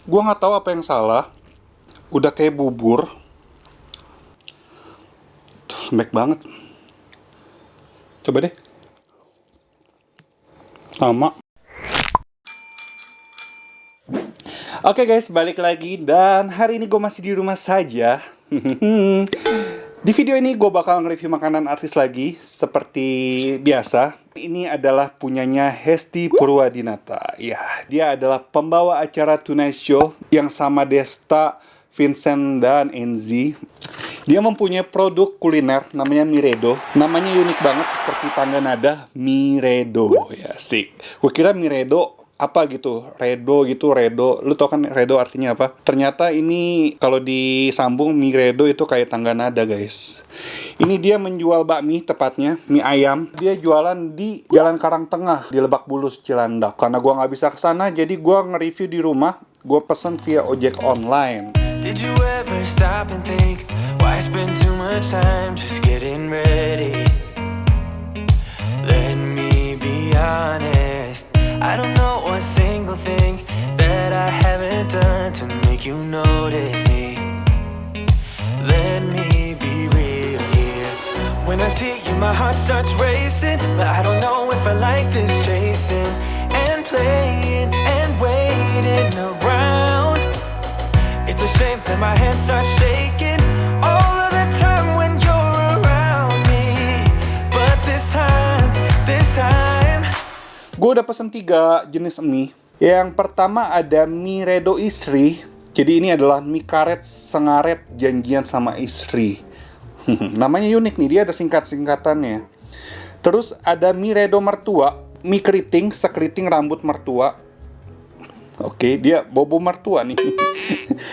Gua nggak tahu apa yang salah. Udah kayak bubur. Tuh, lembek banget. Coba deh. Sama. Oke guys, balik lagi. Dan hari ini gue masih di rumah saja. Di video ini gue bakal nge-review makanan artis lagi. Seperti biasa, ini adalah punyanya Hesti Purwadinata. Ya, dia adalah pembawa acara Tonight Show yang sama Desta, Vincent, dan Enzi. Dia mempunyai produk kuliner namanya Miredo. Namanya unik banget seperti tangga nada Miredo. Ya, asik. Gue kira Miredo apa gitu, redo gitu, redo. Lu tau kan redo artinya apa? Ternyata ini kalau disambung Miredo itu kayak tangga nada, guys. Ini dia menjual bakmi, tepatnya mie ayam. Dia jualan di Jalan Karangtengah di Lebak Bulus, Cilandak. Karena gua nggak bisa kesana, jadi gua nge-review di rumah. Gua pesen via ojek online. Did you ever stop and think why spend too much time just getting ready? Let me be honest, I don't know a single thing that I haven't done to make you notice me. Let me be real here. When I see you, my heart starts racing, but I don't know if I like this chasing and playing and waiting around. It's a shame that my hands start shaking all of the time when you're around me. But this time Gue udah pesen 3 jenis mie. Yang pertama ada mie redo istri. Jadi ini adalah mie karet sengaret janjian sama istri. Namanya unik nih, dia ada singkat-singkatannya. Terus ada mie redo mertua, mie keriting, sekeriting rambut mertua. Oke, dia bobo mertua nih.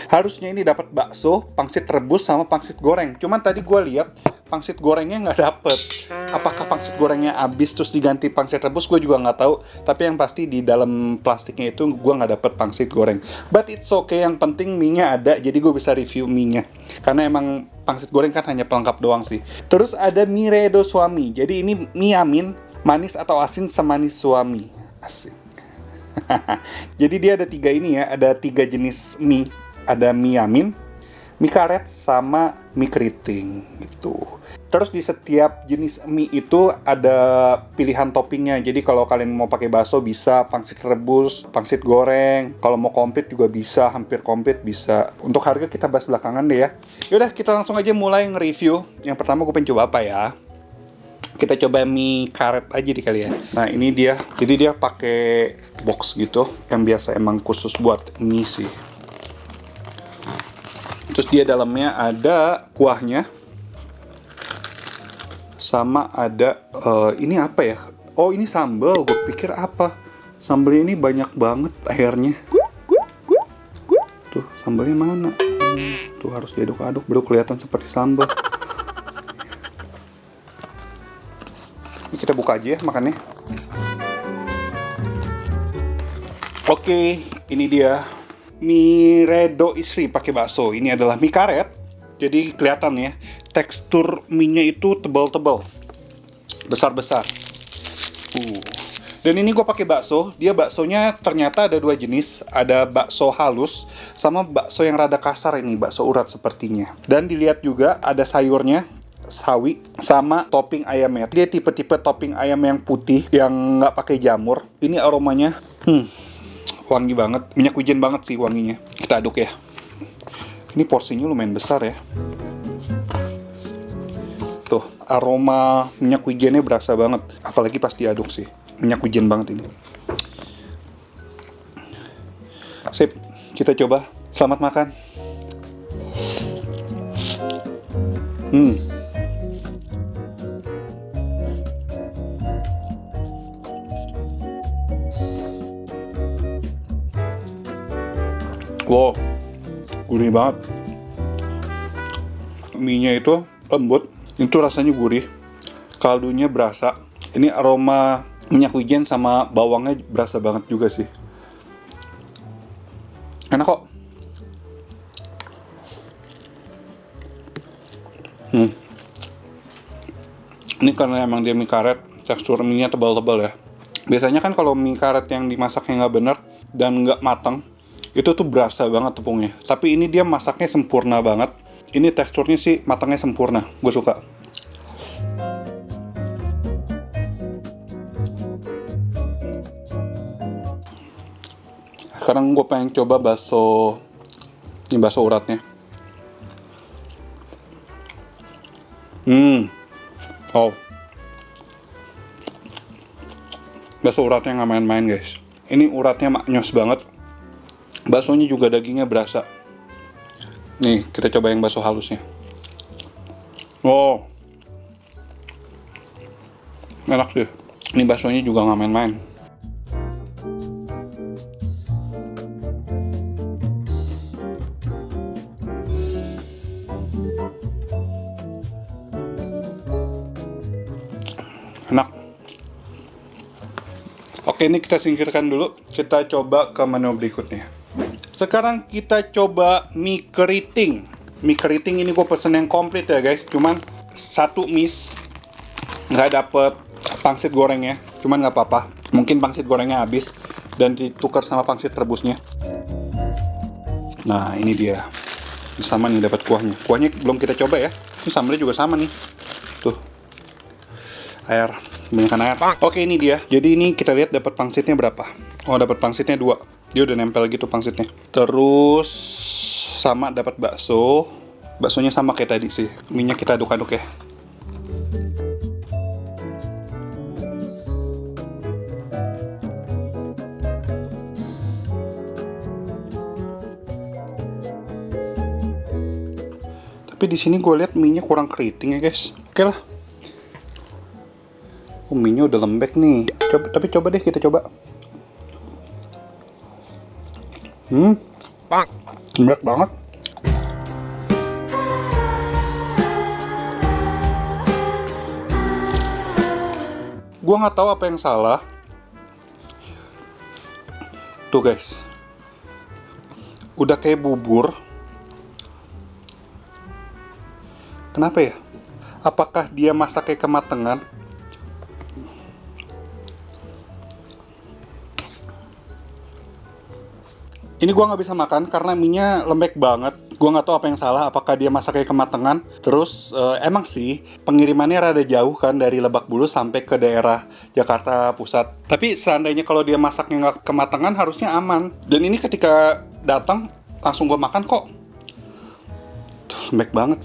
Harusnya ini dapat bakso, pangsit rebus, sama pangsit goreng. Cuman tadi gue lihat pangsit gorengnya nggak dapet. Apakah pangsit gorengnya habis terus diganti pangsit rebus? Gue juga nggak tahu. Tapi yang pasti di dalam plastiknya itu gue nggak dapet pangsit goreng. But it's okay, yang penting mie-nya ada, jadi gue bisa review mie-nya. Karena emang pangsit goreng kan hanya pelengkap doang sih. Terus ada mie redo suami. Jadi ini mie amin, manis atau asin semanis suami. Asik. Jadi dia ada 3 ini ya, ada 3 jenis mie. Ada mie yamin, mie karet, sama mie keriting gitu. Terus di setiap jenis mie itu ada pilihan toppingnya. Jadi kalau kalian mau pakai bakso bisa, pangsit rebus, pangsit goreng. Kalau mau komplit juga bisa, hampir komplit bisa. Untuk harga kita bahas belakangan deh ya. Yaudah, kita langsung aja mulai nge-review. Yang pertama gue pengen coba apa ya? Kita coba mie karet aja deh kali ya. Nah ini dia, jadi dia pakai box gitu, yang biasa emang khusus buat mie sih. Terus dia dalamnya ada kuahnya, sama ada ini apa ya? Oh ini sambal, gue pikir apa? Sambalnya ini banyak banget akhirnya. Tuh sambalnya mana? Tuh harus diaduk-aduk, baru kelihatan seperti sambal. Ini kita buka aja ya makannya. Oke, ini dia mie redo istri pakai bakso. Ini adalah mie karet. Jadi kelihatan ya, tekstur mie-nya itu tebal-tebal, besar-besar. Dan ini gue pakai bakso. Dia baksonya ternyata ada 2 jenis. Ada bakso halus sama bakso yang rada kasar ini, bakso urat sepertinya. Dan dilihat juga ada sayurnya, sawi, sama topping ayamnya. Dia tipe-tipe topping ayam yang putih, yang nggak pakai jamur. Ini aromanya, wangi banget, minyak wijen banget sih wanginya. Kita aduk ya. Ini porsinya lumayan besar ya. Tuh, aroma minyak wijennya berasa banget. Apalagi pas diaduk sih. Minyak wijen banget ini. Sip, kita coba. Selamat makan. Wow, gurih banget. Mie-nya itu lembut, itu rasanya gurih. Kaldunya berasa. Ini aroma minyak wijen sama bawangnya berasa banget juga sih. Enak kok. Ini karena emang dia mie karet, tekstur mie-nya tebal-tebal ya. Biasanya kan kalau mie karet yang dimasaknya nggak bener dan nggak matang, Itu tuh berasa banget tepungnya. Tapi ini dia masaknya sempurna banget. Ini teksturnya sih matangnya sempurna. Gue suka. Sekarang gue pengen coba bakso. Ini bakso uratnya. Oh. Bakso uratnya nggak main-main guys. Ini uratnya maknyos banget. Baksonya juga dagingnya berasa. Nih, kita coba yang bakso halusnya. Wow. Enak deh. Ini baksonya juga nggak main-main. Enak. Oke, ini kita singkirkan dulu. Kita coba ke menu berikutnya. Sekarang kita coba mie keriting. Mie keriting ini gue pesen yang komplit ya guys. Cuman satu miss, nggak dapet pangsit gorengnya. Cuman nggak apa-apa. Mungkin pangsit gorengnya habis dan ditukar sama pangsit rebusnya. Nah ini dia. Ini sama nih dapat kuahnya. Kuahnya belum kita coba ya. Ini sambalnya juga sama nih. Tuh. Air. Kebanyakan air. Oke ini dia. Jadi ini kita lihat dapat pangsitnya berapa. Oh dapat pangsitnya 2. Dia udah nempel gitu pangsitnya. Terus sama dapat bakso. Baksonya sama kayak tadi sih. Minyak kita aduk-aduk ya. Tapi di sini gue lihat mie-nya kurang keriting ya guys. Oke lah. Oh, mie-nya udah lembek nih. Tapi coba deh kita coba. Lembek banget. Gua nggak tahu apa yang salah. Tuh guys, udah kayak bubur. Kenapa ya? Apakah dia masaknya kematangan? Ini gua nggak bisa makan karena mie-nya lembek banget. Gua nggak tahu apa yang salah. Apakah dia masaknya kematangan? Terus emang sih pengirimannya rada jauh kan dari Lebak Bulus sampai ke daerah Jakarta Pusat. Tapi seandainya kalau dia masaknya nggak kematangan harusnya aman. Dan ini ketika datang langsung gua makan kok. Tuh, lembek banget.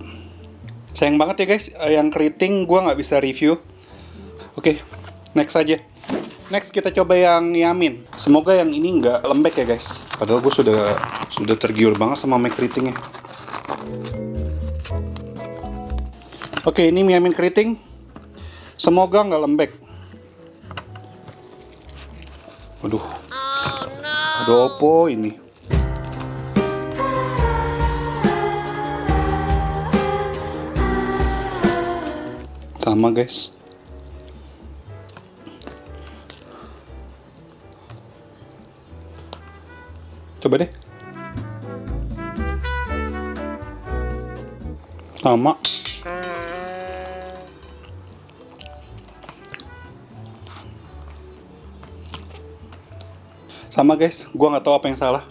Sayang banget ya guys. Yang keriting gua nggak bisa review. Oke, next aja. Next kita coba yang yamin. Semoga yang ini nggak lembek ya guys. Padahal gue sudah tergiur banget sama mie keritingnya. Oke, ini mie yamin keriting. Semoga nggak lembek. Waduh. Aduh opo ini. Sama guys. Coba deh. Sama. Sama guys, gua nggak tahu apa yang salah.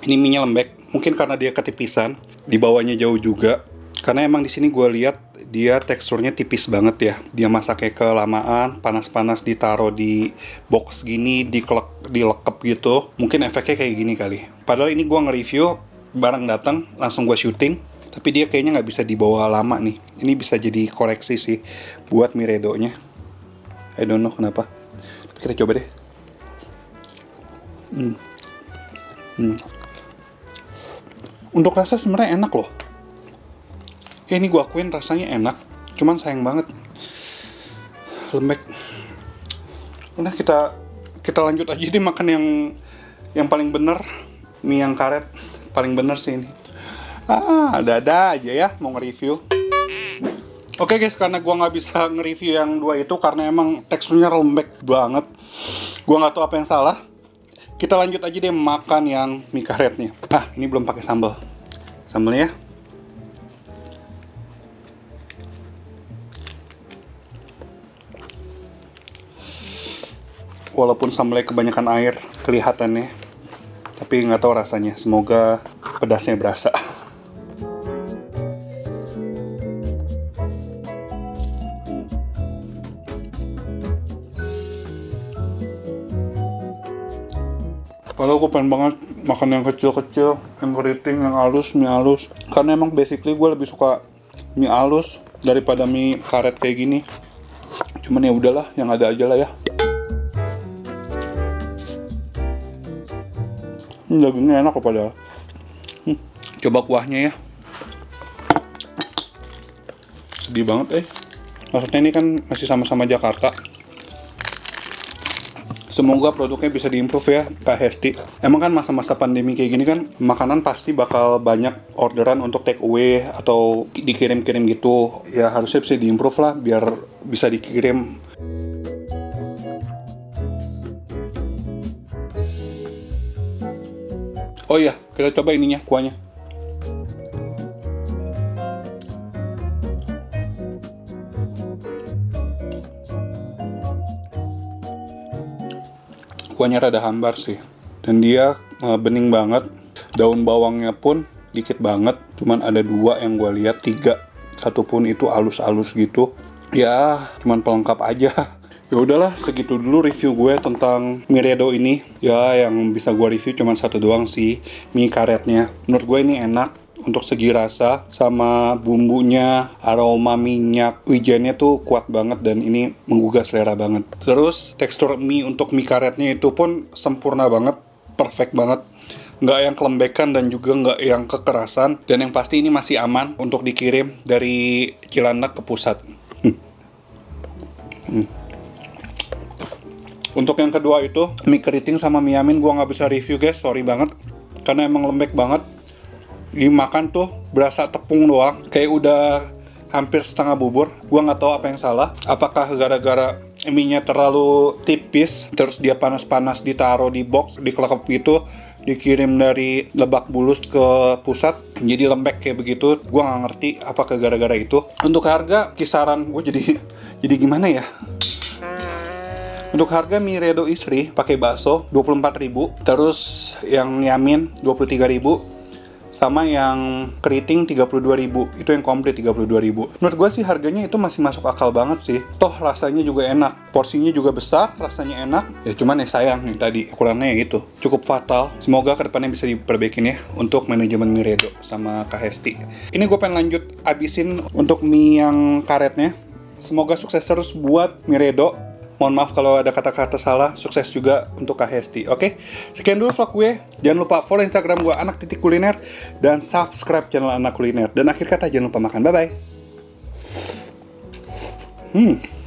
Ini mie-nya lembek, mungkin karena dia ketipisan, di bawahnya jauh juga. Karena emang di sini gua lihat dia teksturnya tipis banget ya. Dia masaknya kelamaan, panas-panas ditaruh di box gini, dilekep gitu. Mungkin efeknya kayak gini kali. Padahal ini gua nge-review, barang datang langsung gua syuting. Tapi dia kayaknya nggak bisa dibawa lama nih. Ini bisa jadi koreksi sih buat mie redonya. I don't know kenapa. Kita coba deh. Untuk rasa sebenarnya enak loh. Ya ini gue akuin rasanya enak, cuman sayang banget lembek. Udah kita lanjut aja deh makan yang paling bener, mie yang karet paling bener sih ini. Ada aja ya mau nge-review. Oke guys, karena gue nggak bisa nge-review yang dua itu karena emang teksturnya lembek banget. Gue nggak tahu apa yang salah. Kita lanjut aja deh makan yang mie karetnya. Ini belum pakai sambal. Sambalnya ya. Walaupun sambelnya kebanyakan air kelihatannya, tapi nggak tahu rasanya. Semoga pedasnya berasa. Padahal gue pengen banget makan yang kecil-kecil, yang keriting, yang halus, mie halus. Karena emang basically gue lebih suka mie halus daripada mie karet kayak gini. Cuman ya udahlah, yang ada aja lah ya. Dagingnya enak kok padahal. Coba kuahnya ya. Sedih banget Maksudnya ini kan masih sama-sama Jakarta. Semoga produknya bisa diimprove ya Kak Hesti. Emang kan masa-masa pandemi kayak gini kan makanan pasti bakal banyak orderan untuk take away atau dikirim-kirim gitu. Ya harusnya bisa diimprove lah biar bisa dikirim. Oh iya, kita coba ininya, kuahnya. Kuahnya rada hambar sih, dan dia bening banget. Daun bawangnya pun dikit banget, cuman ada 2 yang gue lihat, 3, satu pun itu halus-halus gitu. Ya cuman pelengkap aja. Ya udahlah, segitu dulu review gue tentang mie redo ini. Ya yang bisa gue review cuman satu doang sih, mie karetnya. Menurut gue ini enak. Untuk segi rasa sama bumbunya, aroma minyak wijennya tuh kuat banget dan ini menggugah selera banget. Terus tekstur mie untuk mie karetnya itu pun sempurna banget, perfect banget. Nggak yang kelembekan dan juga nggak yang kekerasan. Dan yang pasti ini masih aman untuk dikirim dari Cilandak ke pusat. Untuk yang kedua itu mie keriting sama mie yamin gue nggak bisa review guys, sorry banget. Karena emang lembek banget. Dimakan tuh berasa tepung doang, kayak udah hampir setengah bubur. Gua nggak tahu apa yang salah, apakah gara-gara mie-nya terlalu tipis terus dia panas-panas ditaruh di box, dikelekep gitu, dikirim dari Lebak Bulus ke pusat jadi lembek kayak begitu. Gua nggak ngerti apakah gara-gara itu. Untuk harga kisaran gue jadi gimana ya. Untuk harga mie redo istri pakai bakso 24.000, terus yang yamin 23.000, sama yang keriting 32.000. Itu yang komplit 32.000. Menurut gue sih harganya itu masih masuk akal banget sih. Toh rasanya juga enak, porsinya juga besar, rasanya enak. Ya cuman ya sayang nih tadi ukurannya ya gitu, cukup fatal. Semoga kedepannya bisa diperbaikin ya untuk manajemen mie redo sama Kak Hesti. Ini gue pengen lanjut abisin untuk mie yang karetnya. Semoga sukses terus buat mie redo. Mohon maaf kalau ada kata-kata salah. Sukses juga untuk Kak Hesti, oke? Sekian dulu vlog gue. Jangan lupa follow Instagram gue anak.kuliner dan subscribe channel Anak Kuliner. Dan akhir kata jangan lupa makan. Bye-bye.